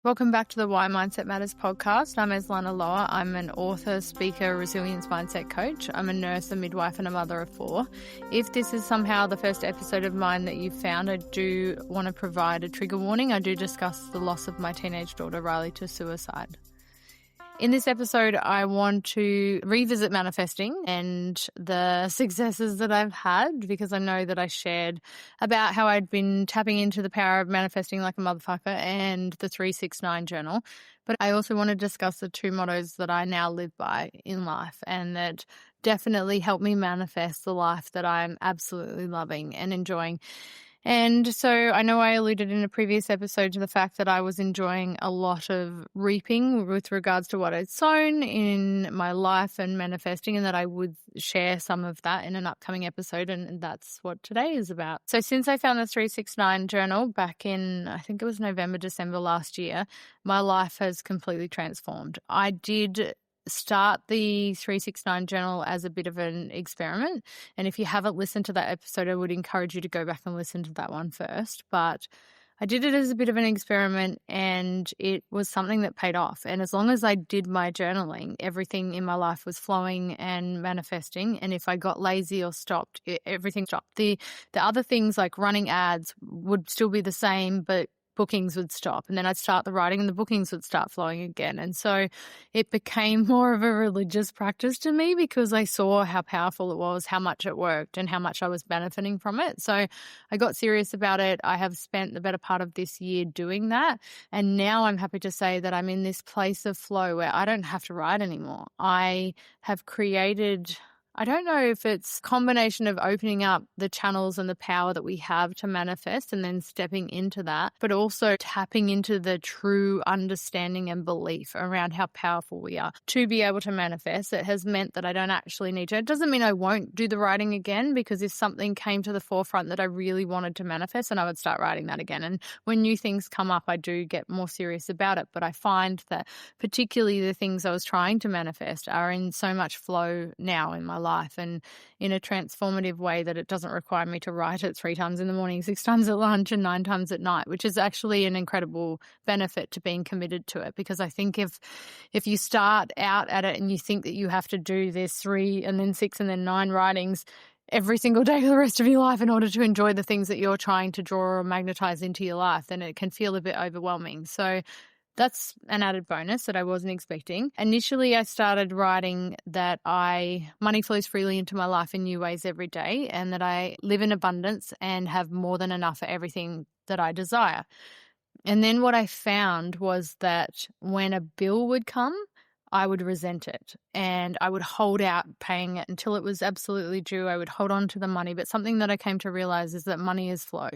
Welcome back to the Why Mindset Matters podcast. I'm Eslana Loa. I'm an author, speaker, resilience mindset coach. I'm a nurse, a midwife, and a mother of 4. If this is somehow the first episode of mine that you've found, I do want to provide a trigger warning. I do discuss the loss of my teenage daughter, Riley, to suicide. In this episode, I want to revisit manifesting and the successes that I've had, because I know that I shared about how I'd been tapping into the power of manifesting like a motherfucker and the 369 journal. But I also want to discuss the 2 mottos that I now live by in life and that definitely help me manifest the life that I'm absolutely loving and enjoying. And so I know I alluded in a previous episode to the fact that I was enjoying a lot of reaping with regards to what I'd sown in my life and manifesting, and that I would share some of that in an upcoming episode, and that's what today is about. So since I found the 369 journal back in, I think it was November, December last year, my life has completely transformed. I did start the 369 journal as a bit of an experiment. And if you haven't listened to that episode, I would encourage you to go back and listen to that one first. But I did it as a bit of an experiment, and it was something that paid off. And as long as I did my journaling, everything in my life was flowing and manifesting. And if I got lazy or stopped, everything stopped. The other things like running ads would still be the same, but bookings would stop, and then I'd start the writing and the bookings would start flowing again. And so it became more of a religious practice to me because I saw how powerful it was, how much it worked, and how much I was benefiting from it. So I got serious about it. I have spent the better part of this year doing that. And now I'm happy to say that I'm in this place of flow where I don't have to write anymore. I have created, I don't know if it's a combination of opening up the channels and the power that we have to manifest and then stepping into that, but also tapping into the true understanding and belief around how powerful we are to be able to manifest. It has meant that I don't actually need to. It doesn't mean I won't do the writing again, because if something came to the forefront that I really wanted to manifest, then I would start writing that again. And when new things come up, I do get more serious about it. But I find that particularly the things I was trying to manifest are in so much flow now in my life, and in a transformative way that it doesn't require me to write it 3 times in the morning, 6 times at lunch, and 9 times at night, which is actually an incredible benefit to being committed to it. Because I think if you start out at it and you think that you have to do this 3 and then 6 and then 9 writings every single day for the rest of your life in order to enjoy the things that you're trying to draw or magnetize into your life, then it can feel a bit overwhelming. So that's an added bonus that I wasn't expecting. Initially, I started writing that money flows freely into my life in new ways every day, and that I live in abundance and have more than enough for everything that I desire. And then what I found was that when a bill would come, I would resent it and I would hold out paying it until it was absolutely due. I would hold on to the money. But something that I came to realize is that money is flow,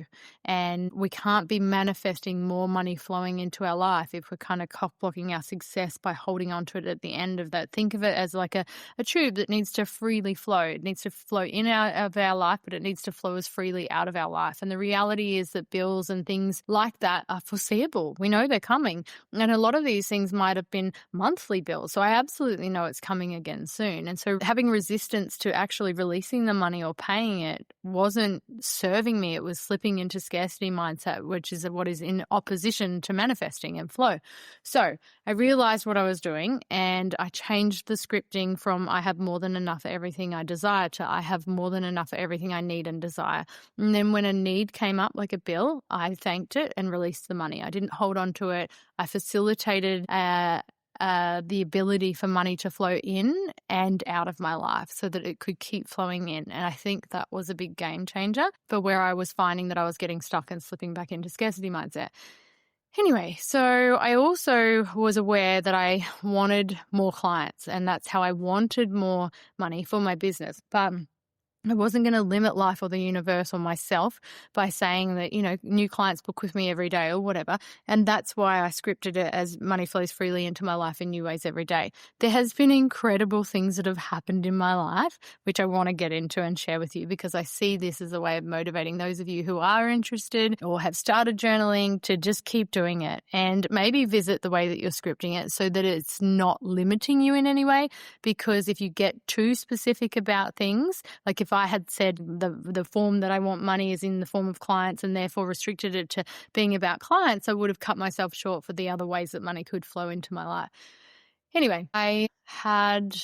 and we can't be manifesting more money flowing into our life if we're kind of cock blocking our success by holding on to it at the end of that. Think of it as like a tube that needs to freely flow. It needs to flow in out of our life, but it needs to flow as freely out of our life. And the reality is that bills and things like that are foreseeable. We know they're coming. And a lot of these things might have been monthly bills. So I absolutely know it's coming again soon. And so having resistance to actually releasing the money or paying it wasn't serving me. It was slipping into scarcity mindset, which is what is in opposition to manifesting and flow. So I realized what I was doing, and I changed the scripting from I have more than enough for everything I desire to I have more than enough for everything I need and desire. And then when a need came up, like a bill, I thanked it and released the money. I didn't hold on to it. I facilitated the ability for money to flow in and out of my life so that it could keep flowing in. And I think that was a big game changer for where I was finding that I was getting stuck and slipping back into scarcity mindset. Anyway, so I also was aware that I wanted more clients, and that's how I wanted more money for my business. But I wasn't going to limit life or the universe or myself by saying that, new clients book with me every day or whatever. And that's why I scripted it as money flows freely into my life in new ways every day. There has been incredible things that have happened in my life, which I want to get into and share with you, because I see this as a way of motivating those of you who are interested or have started journaling to just keep doing it, and maybe visit the way that you're scripting it so that it's not limiting you in any way. Because if you get too specific about things, like if if I had said the form that I want money is in the form of clients and therefore restricted it to being about clients, I would have cut myself short for the other ways that money could flow into my life. Anyway, I had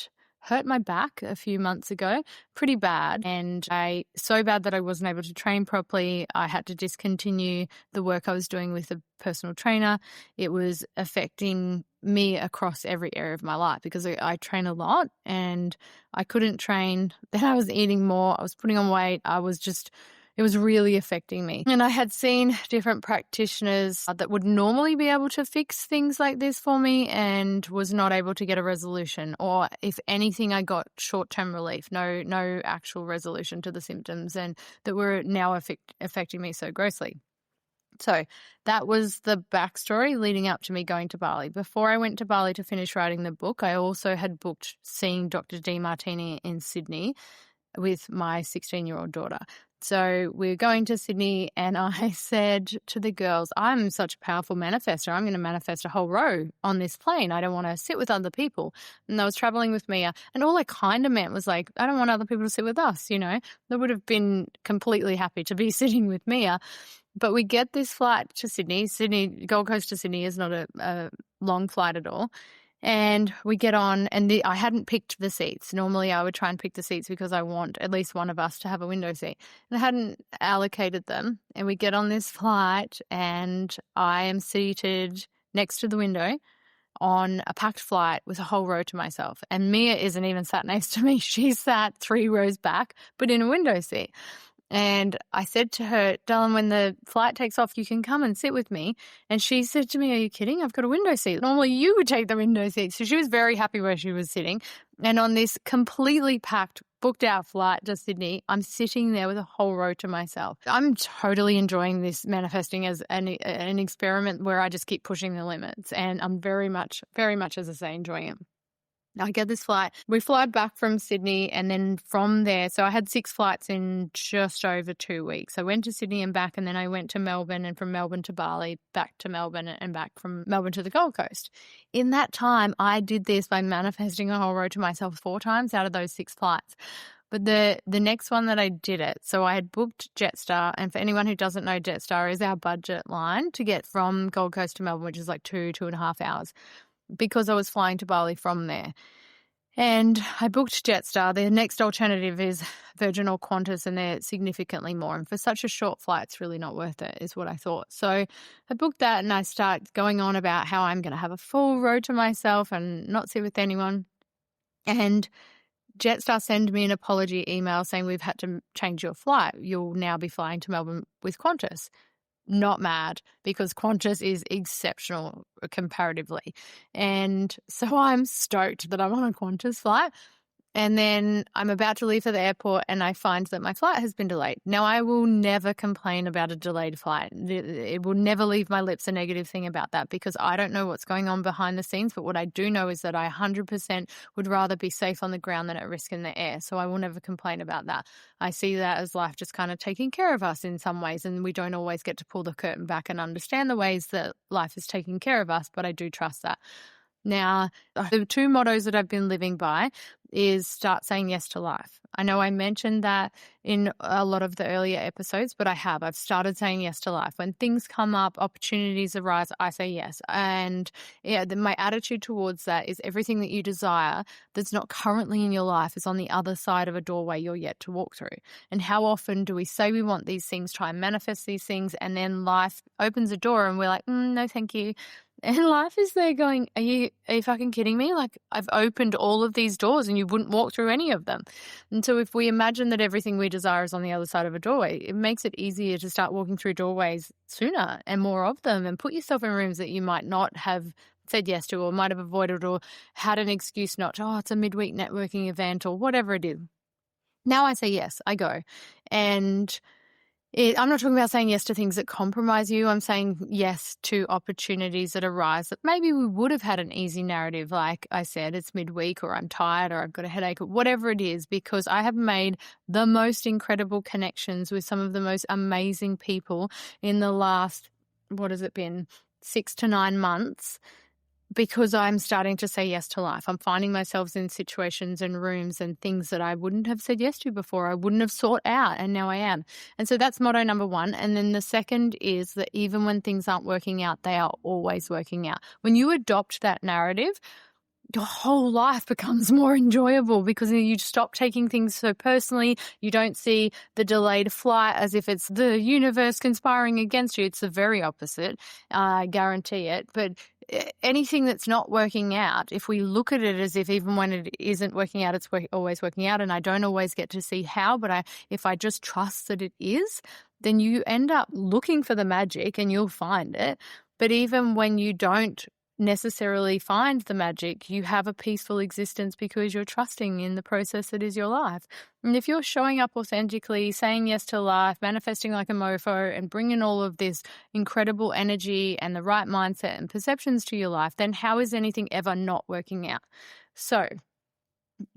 hurt my back a few months ago, pretty bad, and so bad that I wasn't able to train properly. I had to discontinue the work I was doing with a personal trainer. It was affecting me across every area of my life because I train a lot and I couldn't train. Then I was eating more. I was putting on weight. It was really affecting me. And I had seen different practitioners that would normally be able to fix things like this for me and was not able to get a resolution. Or if anything, I got short-term relief, no actual resolution to the symptoms, and that were now affecting me so grossly. So that was the backstory leading up to me going to Bali. Before I went to Bali to finish writing the book, I also had booked seeing Dr. Demartini in Sydney with my 16-year-old daughter. So we were going to Sydney and I said to the girls, I'm such a powerful manifester. I'm going to manifest a whole row on this plane. I don't want to sit with other people. And I was traveling with Mia. And all I kind of meant was like, I don't want other people to sit with us, you know. They would have been completely happy to be sitting with Mia. But we get this flight to Sydney, Gold Coast to Sydney is not a long flight at all. And we get on, and I hadn't picked the seats. Normally I would try and pick the seats because I want at least one of us to have a window seat. And I hadn't allocated them. And we get on this flight, and I am seated next to the window on a packed flight with a whole row to myself. And Mia isn't even sat next to me. She's sat 3 rows back, but in a window seat. And I said to her, darling, when the flight takes off, you can come and sit with me. And she said to me, are you kidding? I've got a window seat. Normally you would take the window seat. So she was very happy where she was sitting. And on this completely packed, booked out flight to Sydney, I'm sitting there with a whole row to myself. I'm totally enjoying this manifesting as an experiment where I just keep pushing the limits. And I'm very much, as I say, enjoying it. I get this flight. We fly back from Sydney, and then from there, so I had 6 flights in just over 2 weeks. I went to Sydney and back, and then I went to Melbourne, and from Melbourne to Bali, back to Melbourne, and back from Melbourne to the Gold Coast. In that time, I did this by manifesting a whole row to myself 4 times out of those 6 flights. But the next one that I did it, so I had booked Jetstar, and for anyone who doesn't know, Jetstar is our budget line to get from Gold Coast to Melbourne, which is like 2.5 hours, because I was flying to Bali from there. And I booked Jetstar. The next alternative is Virgin or Qantas, and they're significantly more. And for such a short flight, it's really not worth it, is what I thought. So I booked that, and I start going on about how I'm going to have a full row to myself and not sit with anyone. And Jetstar send me an apology email saying we've had to change your flight. You'll now be flying to Melbourne with Qantas. Not mad, because Qantas is exceptional comparatively. And so I'm stoked that I'm on a Qantas flight. And then I'm about to leave for the airport, and I find that my flight has been delayed. Now, I will never complain about a delayed flight. It will never leave my lips a negative thing about that, because I don't know what's going on behind the scenes. But what I do know is that I 100% would rather be safe on the ground than at risk in the air. So I will never complain about that. I see that as life just kind of taking care of us in some ways, and we don't always get to pull the curtain back and understand the ways that life is taking care of us, but I do trust that. Now, the 2 mottos that I've been living by is start saying yes to life. I know I mentioned that in a lot of the earlier episodes, but I've started saying yes to life. When things come up, opportunities arise, I say yes. And my attitude towards that is everything that you desire that's not currently in your life is on the other side of a doorway you're yet to walk through. And how often do we say we want these things, try and manifest these things, and then life opens a door and we're like, no, thank you. And life is there going, are you fucking kidding me? Like, I've opened all of these doors and you wouldn't walk through any of them. And so if we imagine that everything we desire is on the other side of a doorway, it makes it easier to start walking through doorways sooner and more of them, and put yourself in rooms that you might not have said yes to, or might have avoided, or had an excuse not to. It's a midweek networking event or whatever it is. Now I say yes, I go. And I'm not talking about saying yes to things that compromise you. I'm saying yes to opportunities that arise that maybe we would have had an easy narrative. Like I said, it's midweek, or I'm tired, or I've got a headache, or whatever it is, because I have made the most incredible connections with some of the most amazing people in the last, 6 to 9 months. because I'm starting to say yes to life. I'm finding myself in situations and rooms and things that I wouldn't have said yes to before. I wouldn't have sought out, and now I am. And so that's motto number one. And then the second is that even when things aren't working out, they are always working out. When you adopt that narrative, your whole life becomes more enjoyable because you stop taking things so personally. You don't see the delayed flight as if it's the universe conspiring against you. It's the very opposite. I guarantee it. But anything that's not working out, if we look at it as if even when it isn't working out, it's always working out, and I don't always get to see how, but if I just trust that it is, then you end up looking for the magic and you'll find it. But even when you don't necessarily find the magic, you have a peaceful existence because you're trusting in the process that is your life. And if you're showing up authentically, saying yes to life, manifesting like a mofo, and bringing all of this incredible energy and the right mindset and perceptions to your life, then how is anything ever not working out? So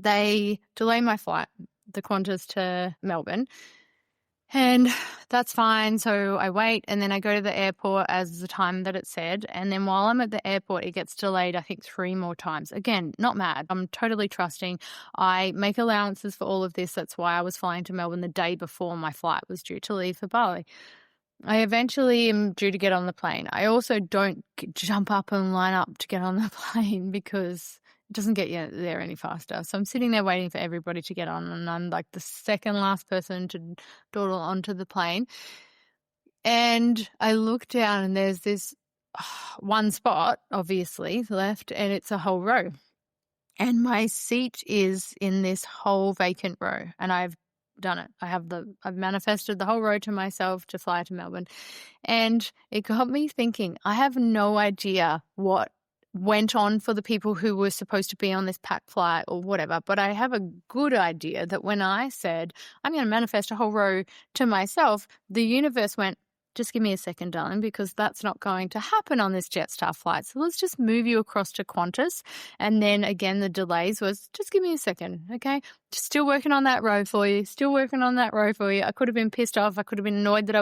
they delay my flight, the Qantas to Melbourne. And that's fine. So I wait, and then I go to the airport as the time that it said. And then while I'm at the airport, it gets delayed, I think, 3 more times. Again, not mad. I'm totally trusting. I make allowances for all of this. That's why I was flying to Melbourne the day before my flight was due to leave for Bali. I eventually am due to get on the plane. I also don't jump up and line up to get on the plane because it doesn't get you there any faster. So I'm sitting there waiting for everybody to get on, and I'm like the second last person to dawdle onto the plane. And I look down, and there's this one spot, obviously, left, and it's a whole row. And my seat is in this whole vacant row, and I've done it. I've manifested the whole row to myself to fly to Melbourne. And it got me thinking, I have no idea what went on for the people who were supposed to be on this packed flight or whatever, but I have a good idea that when I said I'm going to manifest a whole row to myself, the universe went, just give me a second, darling, because that's not going to happen on this Jetstar flight. So let's just move you across to Qantas. And then again, the delays was, just give me a second, okay? Still working on that row for you. Still working on that row for you. I could have been pissed off. I could have been annoyed that I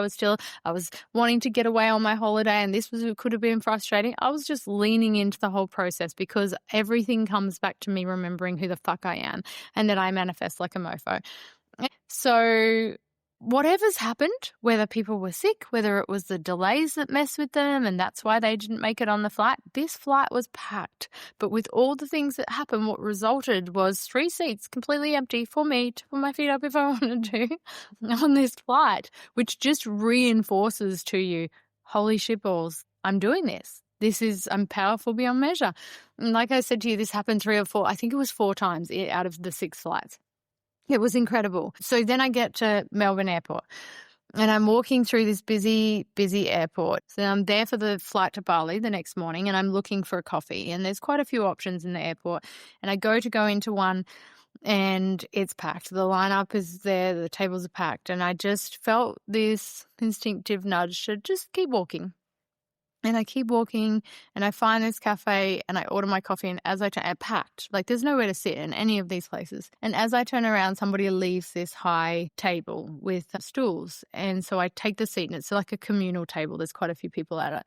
was wanting to get away on my holiday, and could have been frustrating. I was just leaning into the whole process because everything comes back to me remembering who the fuck I am and that I manifest like a mofo. So whatever's happened, whether people were sick, whether it was the delays that messed with them and that's why they didn't make it on the flight, this flight was packed. But with all the things that happened, what resulted was 3 seats completely empty for me to put my feet up if I wanted to on this flight, which just reinforces to you, holy shitballs, I'm doing this. I'm powerful beyond measure. And like I said to you, this happened 3 or 4, I think it was 4 times out of the 6 flights. It was incredible. So then I get to Melbourne Airport and I'm walking through this busy airport. So I'm there for the flight to Bali the next morning and I'm looking for a coffee, and there's quite a few options in the airport. And I go into one and it's packed. The lineup is there, the tables are packed, and I just felt this instinctive nudge to just keep walking. And I keep walking and I find this cafe and I order my coffee, and as I turn, it's packed. Like there's nowhere to sit in any of these places. And as I turn around, somebody leaves this high table with stools. And so I take the seat, and it's like a communal table. There's quite a few people at it.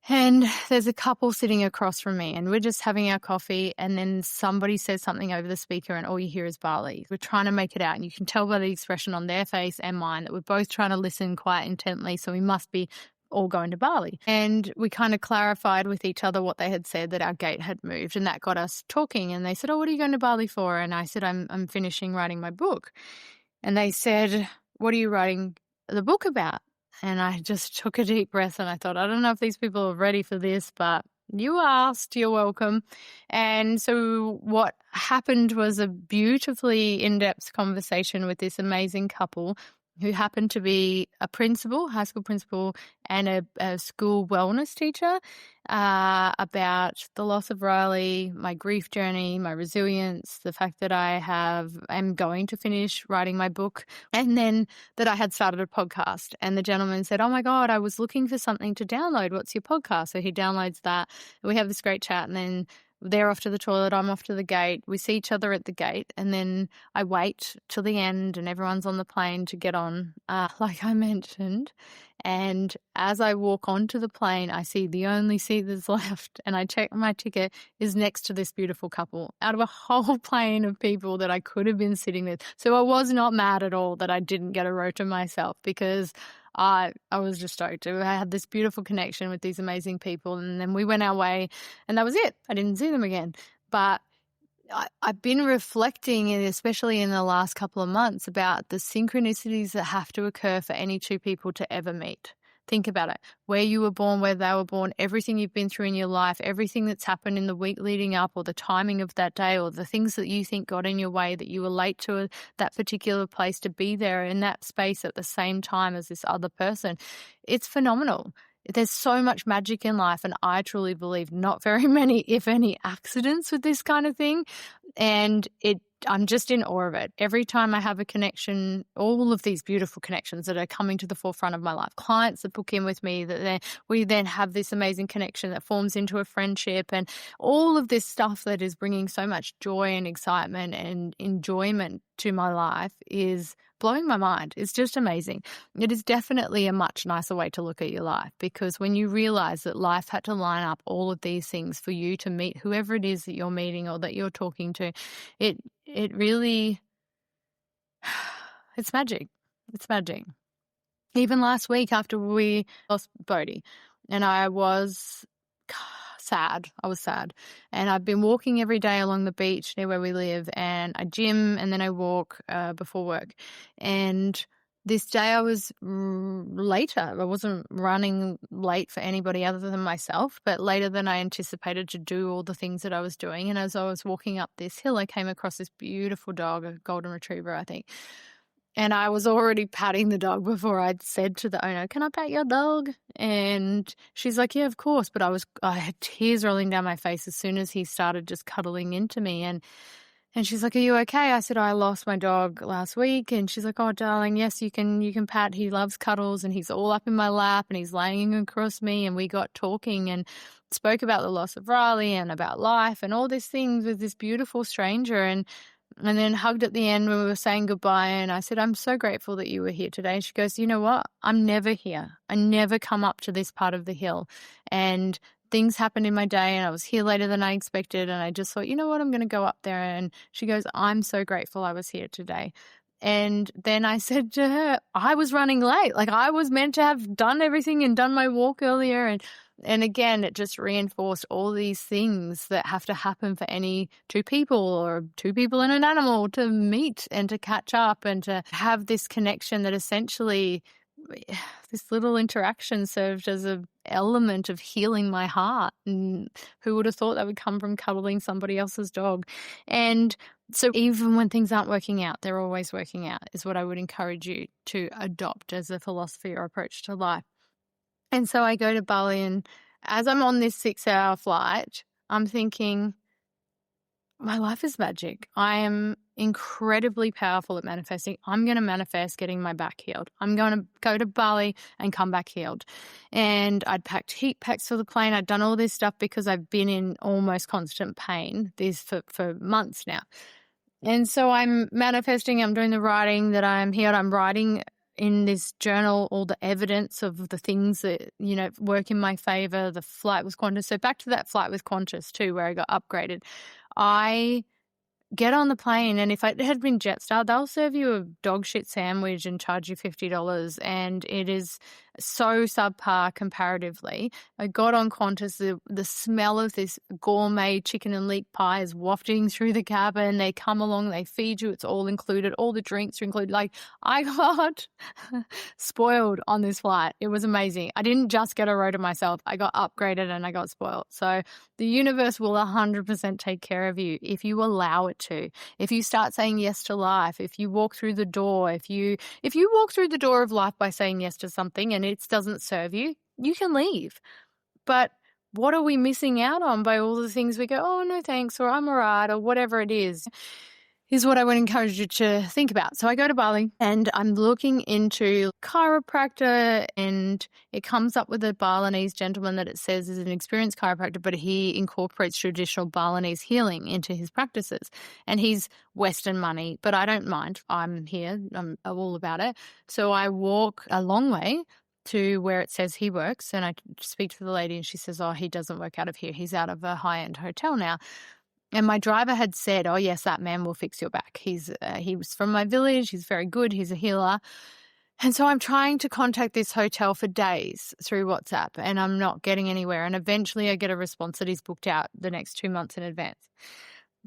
And there's a couple sitting across from me, and we're just having our coffee, and then somebody says something over the speaker and all you hear is Bali. We're trying to make it out, and you can tell by the expression on their face and mine that we're both trying to listen quite intently, so we must be all going to Bali. And we kind of clarified with each other what they had said, that our gate had moved, and that got us talking. And they said, oh, what are you going to Bali for? And I said, I'm finishing writing my book. And they said, what are you writing the book about? And I just took a deep breath and I thought, I don't know if these people are ready for this, but you asked, you're welcome. And so what happened was a beautifully in-depth conversation with this amazing couple who happened to be a principal, high school principal, and a school wellness teacher, about the loss of Riley, my grief journey, my resilience, the fact that I'm going to finish writing my book, and then that I had started a podcast. And the gentleman said, oh my God, I was looking for something to download. What's your podcast? So he downloads that. We have this great chat, and then they're off to the toilet, I'm off to the gate. We see each other at the gate, and then I wait till the end and everyone's on the plane to get on, like I mentioned. And as I walk onto the plane, I see the only seat that's left, and I check my ticket is next to this beautiful couple out of a whole plane of people that I could have been sitting with. So I was not mad at all that I didn't get a row to myself, because I was just stoked. I had this beautiful connection with these amazing people, and then we went our way, and that was it. I didn't see them again. But I've been reflecting, and especially in the last couple of months, about the synchronicities that have to occur for any two people to ever meet. Think about it. Where you were born, where they were born, everything you've been through in your life, everything that's happened in the week leading up, or the timing of that day, or the things that you think got in your way, that you were late to that particular place to be there in that space at the same time as this other person. It's phenomenal. There's so much magic in life, and I truly believe not very many, if any, accidents with this kind of thing. And I'm just in awe of it. Every time I have a connection, all of these beautiful connections that are coming to the forefront of my life, clients that book in with me, we then have this amazing connection that forms into a friendship, and all of this stuff that is bringing so much joy and excitement and enjoyment to my life is blowing my mind. It's just amazing. It is definitely a much nicer way to look at your life, because when you realize that life had to line up all of these things for you to meet whoever it is that you're meeting or that you're talking to, it really, it's magic. It's magic. Even last week after we lost Bodhi, and I was sad. I was sad. And I've been walking every day along the beach near where we live, and I gym and then I walk before work. And this day I was later. I wasn't running late for anybody other than myself, but later than I anticipated to do all the things that I was doing. And as I was walking up this hill, I came across this beautiful dog, a golden retriever, I think. And I was already patting the dog before I'd said to the owner, "Can I pat your dog?" And she's like, "Yeah, of course." But I had tears rolling down my face as soon as he started just cuddling into me. And she's like, "Are you okay?" I said, "I lost my dog last week." And she's like, "Oh, darling, yes, you can pat. He loves cuddles, and he's all up in my lap, and he's laying across me." And we got talking and spoke about the loss of Riley and about life and all these things with this beautiful stranger. And then hugged at the end when we were saying goodbye. And I said, "I'm so grateful that you were here today." And she goes, "You know what? I'm never here. I never come up to this part of the hill. And things happened in my day, and I was here later than I expected. And I just thought, you know what? I'm going to go up there." And she goes, "I'm so grateful I was here today." And then I said to her, I was running late. Like, I was meant to have done everything and done my walk earlier. And again, it just reinforced all these things that have to happen for any two people or two people and an animal to meet and to catch up and to have this connection that essentially this little interaction served as an element of healing my heart. And who would have thought that would come from cuddling somebody else's dog? And so even when things aren't working out, they're always working out, is what I would encourage you to adopt as a philosophy or approach to life. And so I go to Bali, and as I'm on this 6-hour flight, I'm thinking, my life is magic. I am incredibly powerful at manifesting. I'm going to manifest getting my back healed. I'm going to go to Bali and come back healed. And I'd packed heat packs for the plane. I'd done all this stuff because I've been in almost constant pain for months now. And so I'm manifesting. I'm doing the writing that I'm healed. I'm writing in this journal all the evidence of the things that, work in my favor. The flight with Qantas. So back to that flight with Qantas too, where I got upgraded. I get on the plane, and if it had been Jetstar, they'll serve you a dog shit sandwich and charge you $50, and it is so subpar comparatively. I got on Qantas, the smell of this gourmet chicken and leek pie is wafting through the cabin. They come along, they feed you, it's all included, all the drinks are included. Like, I got spoiled on this flight. It was amazing. I didn't just get a row to myself, I got upgraded and I got spoiled. So the universe will 100% take care of you if you allow it to. If you start saying yes to life, if you walk through the door, if you walk through the door of life by saying yes to something and it doesn't serve you, you can leave. But what are we missing out on by all the things we go, "Oh, no thanks," or "I'm all right," or whatever it is? is what I would encourage you to think about. So I go to Bali and I'm looking into chiropractor, and it comes up with a Balinese gentleman that it says is an experienced chiropractor, but he incorporates traditional Balinese healing into his practices. And he's Western money, but I don't mind. I'm here. I'm all about it. So I walk a long way to where it says he works, and I speak to the lady and she says, oh, he doesn't work out of here. He's out of a high-end hotel now. And my driver had said, oh, yes, that man will fix your back. He was from my village. He's very good. He's a healer. And so I'm trying to contact this hotel for days through WhatsApp, and I'm not getting anywhere. And eventually I get a response that he's booked out the next 2 months in advance.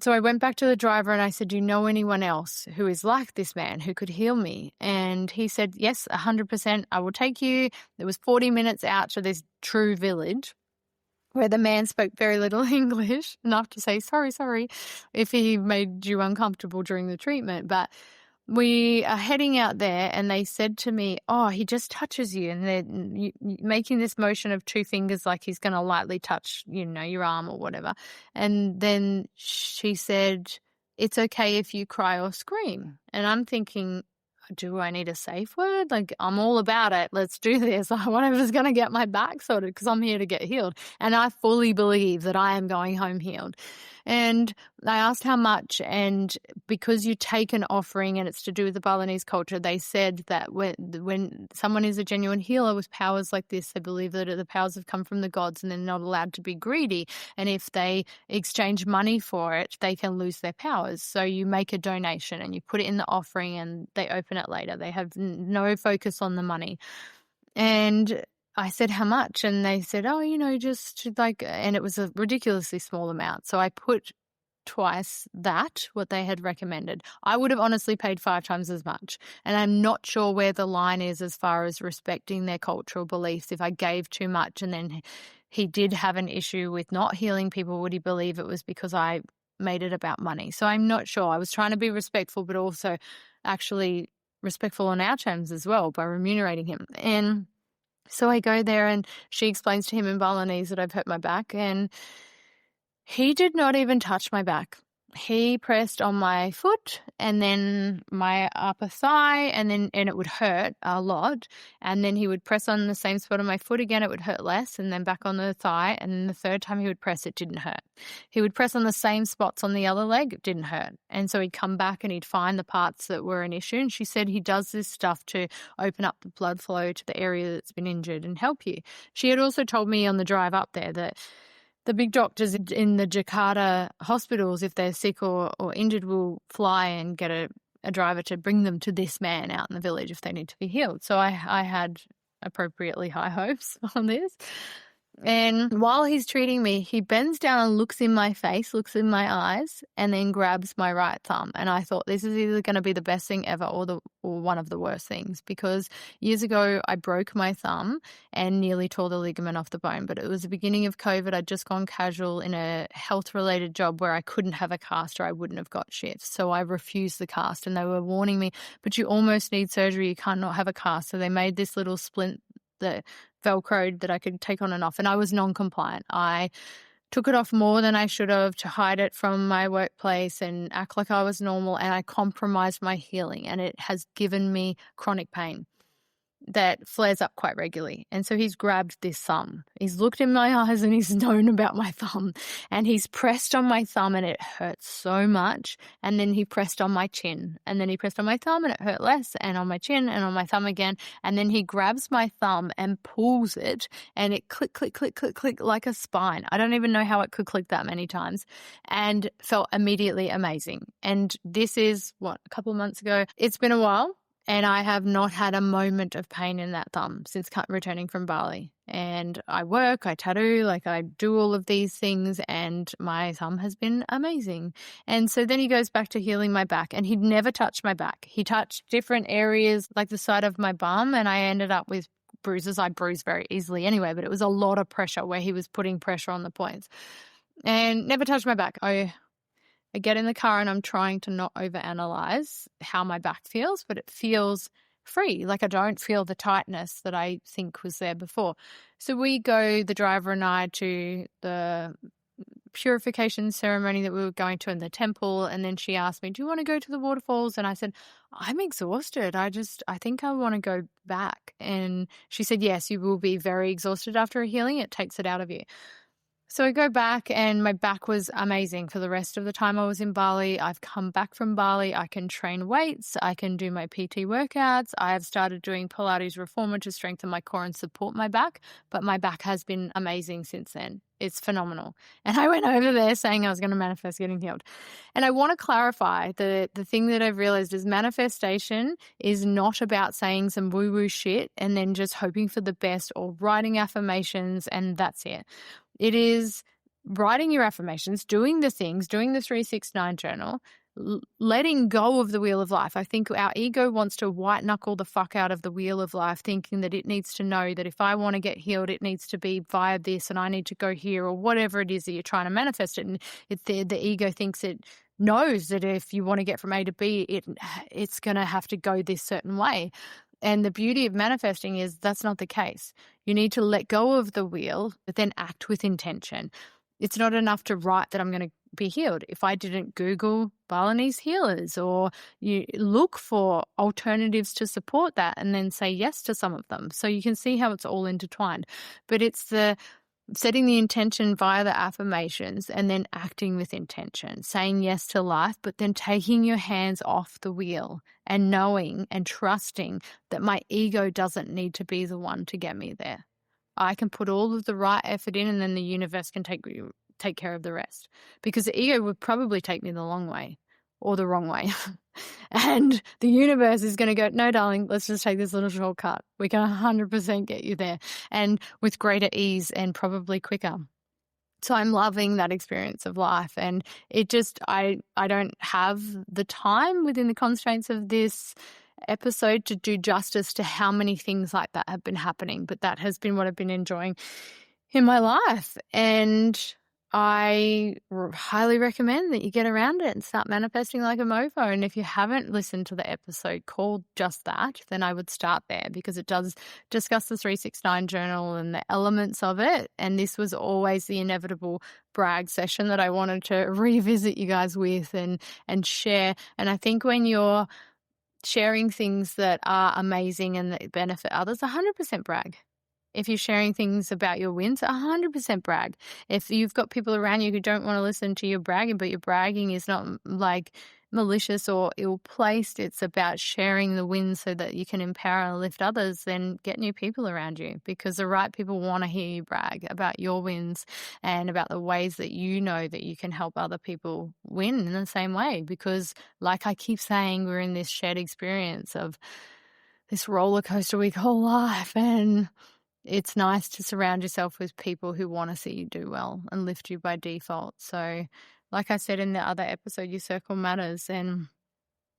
So I went back to the driver and I said, do you know anyone else who is like this man who could heal me? And he said, yes, 100%. I will take you. It was 40 minutes out to this true village, where the man spoke very little English, enough to say, sorry, if he made you uncomfortable during the treatment. But we are heading out there, and they said to me, oh, he just touches you. And they're making this motion of 2 fingers like he's going to lightly touch, your arm or whatever. And then she said, it's okay if you cry or scream. And I'm thinking, do I need a safe word? Like, I'm all about it. Let's do this. Whatever's going to get my back sorted, because I'm here to get healed. And I fully believe that I am going home healed. And I asked how much, and because you take an offering and it's to do with the Balinese culture, they said that when someone is a genuine healer with powers like this, they believe that the powers have come from the gods and they're not allowed to be greedy. And if they exchange money for it, they can lose their powers. So you make a donation and you put it in the offering and they open it later. They have no focus on the money. And I said, how much? And they said, oh, just like, and it was a ridiculously small amount. So I put twice that, what they had recommended. I would have honestly paid 5 times as much. And I'm not sure where the line is as far as respecting their cultural beliefs. If I gave too much and then he did have an issue with not healing people, would he believe it was because I made it about money? So I'm not sure. I was trying to be respectful, but also actually respectful on our terms as well by remunerating him. And so I go there and she explains to him in Balinese that I've hurt my back, and he did not even touch my back. He pressed on my foot and then my upper thigh, and it would hurt a lot. And then he would press on the same spot on my foot again, it would hurt less, and then back on the thigh. And then the third time he would press, it didn't hurt. He would press on the same spots on the other leg, it didn't hurt. And so he'd come back and he'd find the parts that were an issue. And she said he does this stuff to open up the blood flow to the area that's been injured and help you. She had also told me on the drive up there that the big doctors in the Jakarta hospitals, if they're sick or injured, will fly and get a driver to bring them to this man out in the village if they need to be healed. So I had appropriately high hopes on this. And while he's treating me, he bends down and looks in my face, looks in my eyes, and then grabs my right thumb. And I thought, this is either going to be the best thing ever or one of the worst things, because years ago I broke my thumb and nearly tore the ligament off the bone. But it was the beginning of COVID. I'd just gone casual in a health-related job where I couldn't have a cast or I wouldn't have got shifts. So I refused the cast, and they were warning me, but you almost need surgery. You can't not have a cast. So they made this little splint that Velcroed that I could take on and off, and I was non-compliant. I took it off more than I should have to hide it from my workplace and act like I was normal, and I compromised my healing, and it has given me chronic pain that flares up quite regularly. And so he's grabbed this thumb. He's looked in my eyes and he's known about my thumb, and he's pressed on my thumb and it hurts so much. And then he pressed on my chin, and then he pressed on my thumb and it hurt less, and on my chin and on my thumb again. And then he grabs my thumb and pulls it, and it click, click, click, click, click like a spine. I don't even know how it could click that many times, and felt immediately amazing. And this is a couple of months ago. It's been a while. And I have not had a moment of pain in that thumb since returning from Bali. And I work, I tattoo, I do all of these things, and my thumb has been amazing. And so then he goes back to healing my back, and he'd never touched my back. He touched different areas like the side of my bum, and I ended up with bruises. I bruise very easily anyway, but it was a lot of pressure where he was putting pressure on the points. And never touched my back. I get in the car and I'm trying to not overanalyze how my back feels, but it feels free. I don't feel the tightness that I think was there before. So we go, the driver and I, to the purification ceremony that we were going to in the temple. And then she asked me, do you want to go to the waterfalls? And I said, I'm exhausted. I think I want to go back. And she said, yes, you will be very exhausted after a healing. It takes it out of you. So I go back and my back was amazing for the rest of the time I was in Bali. I've come back from Bali. I can train weights. I can do my PT workouts. I have started doing Pilates reformer to strengthen my core and support my back. But my back has been amazing since then. It's phenomenal. And I went over there saying I was going to manifest getting healed. And I want to clarify the thing that I've realized is manifestation is not about saying some woo-woo shit and then just hoping for the best or writing affirmations and that's it. It is writing your affirmations, doing the things, doing the 369 journal, letting go of the wheel of life. I think our ego wants to white knuckle the fuck out of the wheel of life, thinking that it needs to know that if I want to get healed, it needs to be via this and I need to go here or whatever it is that you're trying to manifest it. And the ego thinks it knows that if you want to get from A to B, it's going to have to go this certain way. And the beauty of manifesting is that's not the case. You need to let go of the wheel, but then act with intention. It's not enough to write that I'm going to be healed. If I didn't Google Balinese healers or you look for alternatives to support that and then say yes to some of them. So you can see how it's all intertwined. But it's the setting the intention via the affirmations and then acting with intention, saying yes to life, but then taking your hands off the wheel and knowing and trusting that my ego doesn't need to be the one to get me there. I can put all of the right effort in and then the universe can take care of the rest, because the ego would probably take me the long way or the wrong way. And the universe is going to go, no, darling, let's just take this little shortcut. We can 100% get you there and with greater ease and probably quicker. So I'm loving that experience of life. And it just, I don't have the time within the constraints of this episode to do justice to how many things like that have been happening. But that has been what I've been enjoying in my life. And I highly recommend that you get around it and start manifesting like a mofo. And if you haven't listened to the episode called Just That, then I would start there, because it does discuss the 369 journal and the elements of it. And this was always the inevitable brag session that I wanted to revisit you guys with and share. And I think when you're sharing things that are amazing and that benefit others, 100% brag. If you're sharing things about your wins, 100% brag. If you've got people around you who don't want to listen to your bragging, but your bragging is not like malicious or ill-placed, it's about sharing the wins so that you can empower and lift others, then get new people around you, because the right people want to hear you brag about your wins and about the ways that you know that you can help other people win in the same way. Because like I keep saying, we're in this shared experience of this roller coaster we call life, and it's nice to surround yourself with people who want to see you do well and lift you by default. So like I said in the other episode, your circle matters and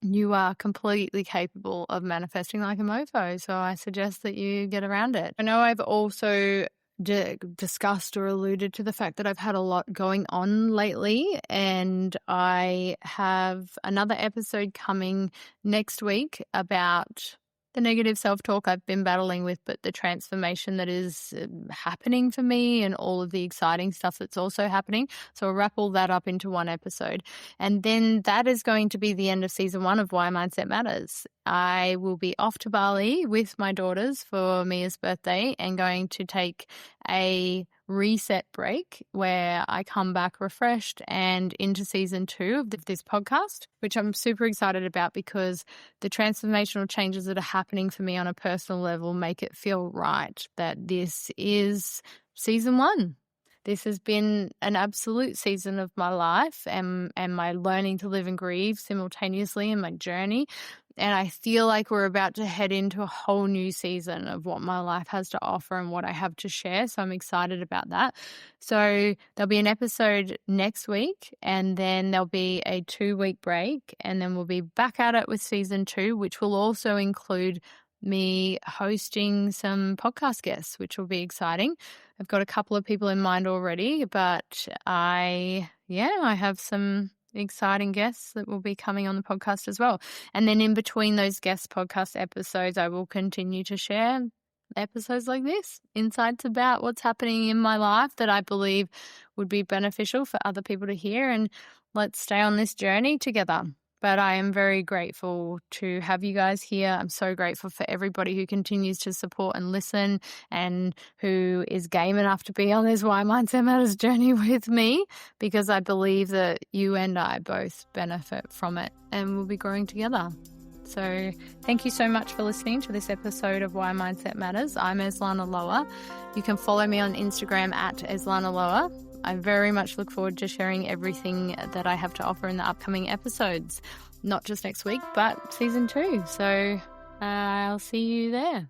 you are completely capable of manifesting like a mofo. So I suggest that you get around it. I know I've also discussed or alluded to the fact that I've had a lot going on lately, and I have another episode coming next week about the negative self-talk I've been battling with, but the transformation that is happening for me and all of the exciting stuff that's also happening. So I'll wrap all that up into one episode. And then that is going to be the end of season 1 of Why Mindset Matters. I will be off to Bali with my daughters for Mia's birthday and going to take a reset break where I come back refreshed and into season 2 of this podcast, which I'm super excited about, because the transformational changes that are happening for me on a personal level make it feel right that this is season 1. This has been an absolute season of my life and my learning to live and grieve simultaneously in my journey. And I feel like we're about to head into a whole new season of what my life has to offer and what I have to share. So I'm excited about that. So there'll be an episode next week, and then there'll be a 2-week break, and then we'll be back at it with season 2, which will also include me hosting some podcast guests, which will be exciting. I've got a couple of people in mind already, but I have some exciting guests that will be coming on the podcast as well. And then in between those guest podcast episodes, I will continue to share episodes like this, insights about what's happening in my life that I believe would be beneficial for other people to hear, and let's stay on this journey together. But I am very grateful to have you guys here. I'm so grateful for everybody who continues to support and listen and who is game enough to be on this Why Mindset Matters journey with me, because I believe that you and I both benefit from it and we'll be growing together. So thank you so much for listening to this episode of Why Mindset Matters. I'm Eslana Loa. You can follow me on Instagram at Eslana Loa. I very much look forward to sharing everything that I have to offer in the upcoming episodes, not just next week, but season 2. So I'll see you there.